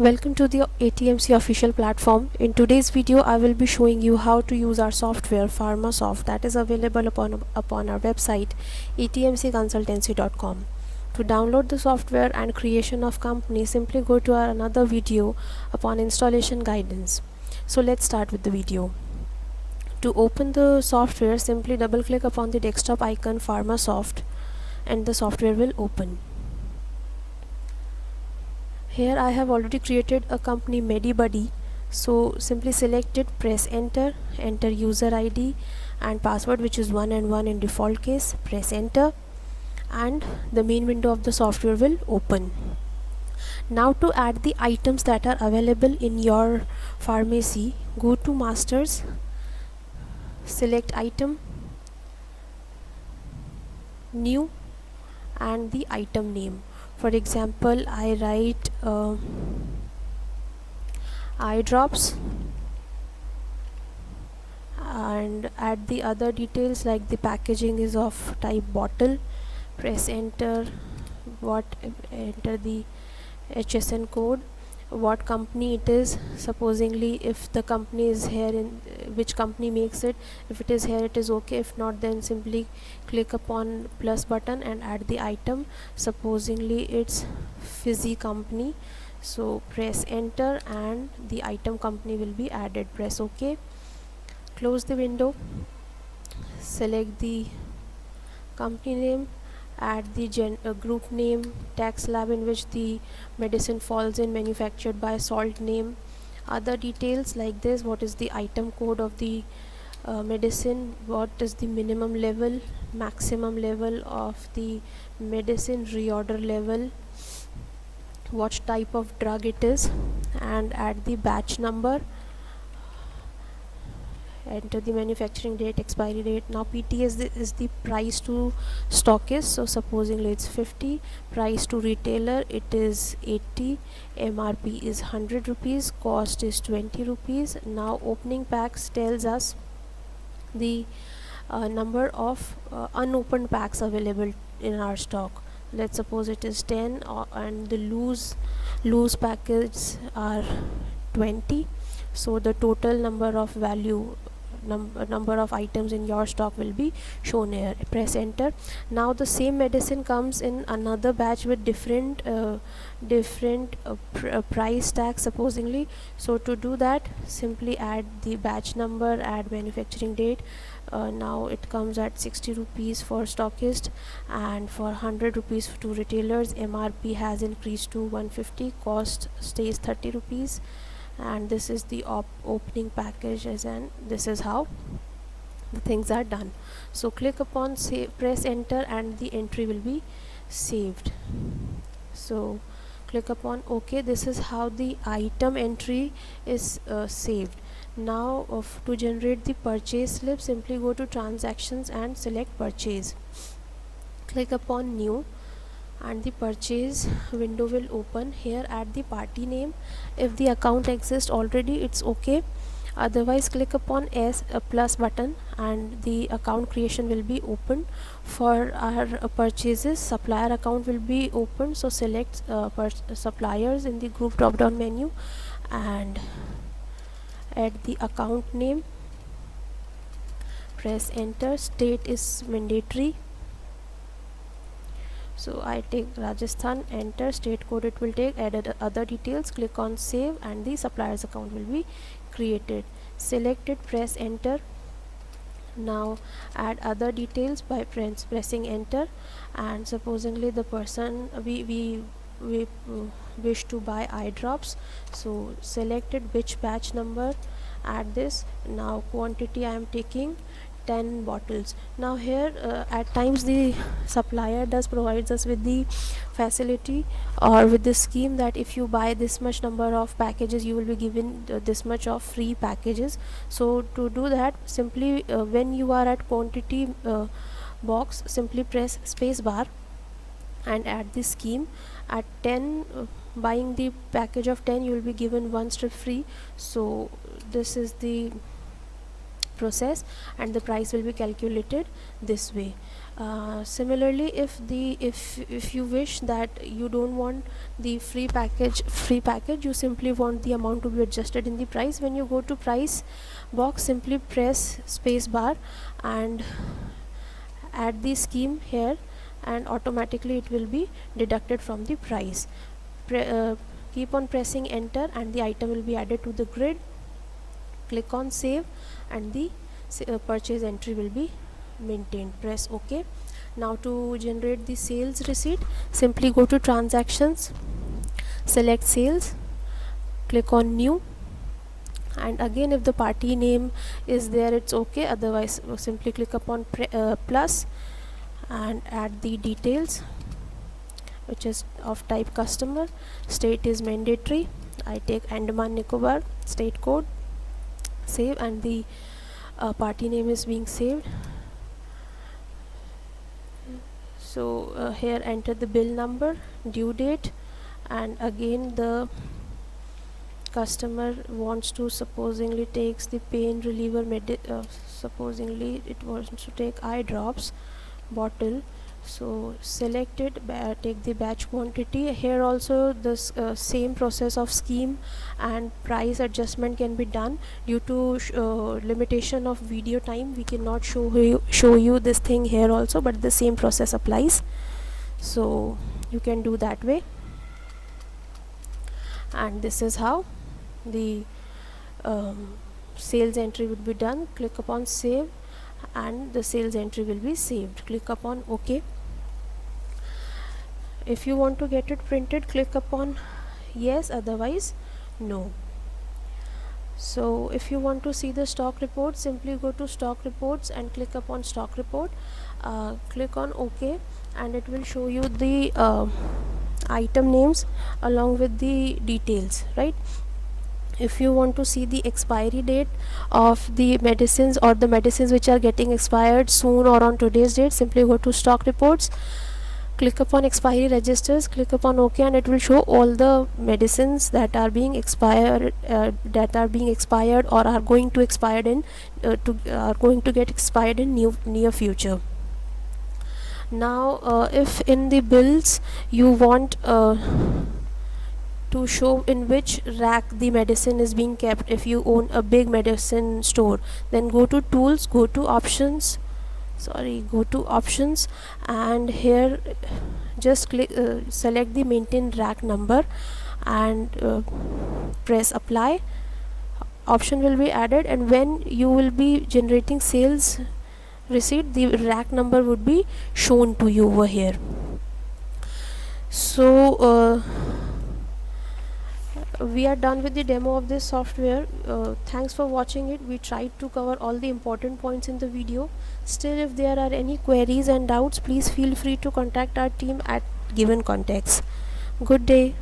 Welcome to the ATMC official platform. In today's video, I will be showing you how to use our software PharmaSoft that is available upon our website atmcconsultancy.com. To download the software and creation of company, simply go to our another video upon installation guidance. So let's start with the video. To open the software, simply double click upon the desktop icon PharmaSoft and the software will open. Here I have already created a company MediBuddy, so simply select it, press enter, enter user ID and password, which is 1 and 1 in default case, press enter and the main window of the software will open. Now to add the items that are available in your pharmacy, go to masters, select item, new and the item name. For example, I write eye drops and add the other details like the packaging is of type bottle. Press enter, enter the HSN code, what company it is, supposingly if the company is here in which company makes it. If it is here, it is okay. If not, then simply click upon plus button and add the item. Supposingly it's Fizzy company, so press enter and the item company will be added. Press ok, close the window, select the company name, add the group name, tax lab in which the medicine falls in, manufactured by, salt name, other details like this, what is the item code of the medicine, what is the minimum level, maximum level of the medicine, reorder level, what type of drug it is, and add the batch number, enter the manufacturing date, expiry date. Now PT is the price to stockist, so supposingly it's 50, price to retailer it is 80, MRP is 100 rupees, cost is 20 rupees. Now opening packs tells us the number of unopened packs available in our stock. Let's suppose it is 10 and the loose packets are 20, so the total number of number of items in your stock will be shown here. Press enter. Now the same medicine comes in another batch with different price tag supposingly. So to do that, simply add the batch number, add manufacturing date. Now it comes at 60 rupees for stockist and for 100 rupees to retailers. MRP has increased to 150, cost stays 30 rupees, and this is the opening packages, and this is how the things are done. So click upon save, press enter and the entry will be saved. So click upon OK. This is how the item entry is saved. Now to generate the purchase slip, simply go to transactions and select purchase, click upon new and the purchase window will open. Here add the party name. If the account exists already, it's okay, otherwise click upon a plus button and the account creation will be open. For our purchases, supplier account will be open, so select suppliers in the group drop down menu and add the account name, press enter. State is mandatory, so I take Rajasthan, enter state code it will take, add other details, click on save and the supplier's account will be created. Select it, press enter. Now add other details by pressing enter, and supposingly the person we wish to buy eye drops, so selected which batch number, add this. Now quantity I am taking 10 bottles. Now here at times the supplier does provides us with the facility or with the scheme that if you buy this much number of packages, you will be given this much of free packages. So to do that, simply when you are at quantity box, simply press space bar and add the scheme. At 10 buying the package of 10, you will be given one strip free. So this is the process, and the price will be calculated this way. Similarly, if you wish that you don't want the free package, you simply want the amount to be adjusted in the price. When you go to price box, simply press space bar and add the scheme here, and automatically it will be deducted from the price. Keep on pressing enter and the item will be added to the grid. Click on save and the purchase entry will be maintained. Press OK. Now to generate the sales receipt, simply go to transactions, select sales, click on new, and again if the party name is there, it's okay, otherwise simply click upon plus and add the details, which is of type customer. State is mandatory, I take Andaman Nicobar state code. Save, and the party name is being saved. So here enter the bill number, due date, and again the customer wants to supposingly takes the pain reliever supposingly it wants to take eye drops bottle, so select it, take the batch quantity. Here also this same process of scheme and price adjustment can be done. Due to limitation of video time, we cannot show you this thing here also, but the same process applies, so you can do that way. And this is how the sales entry would be done. Click upon save and the sales entry will be saved. Click upon OK. If you want to get it printed, click upon yes, otherwise no. So if you want to see the stock report, simply go to stock reports and click upon stock report. Click on OK and it will show you the item names along with the details, right? If you want to see the expiry date of the medicines or the medicines which are getting expired soon or on today's date, simply go to stock reports, click upon expiry registers, click upon OK, and it will show all the medicines that are being expired or are going to expire in are going to get expired in near future. Now if in the bills you want to show in which rack the medicine is being kept, if you own a big medicine store, then go to tools, go to options, and here just click select the maintain rack number and press apply. Option will be added, and when you will be generating sales receipt, the rack number would be shown to you over here. So we are done with the demo of this software. Thanks for watching it. We tried to cover all the important points in the video. Still, if there are any queries and doubts, please feel free to contact our team at given contacts. Good day.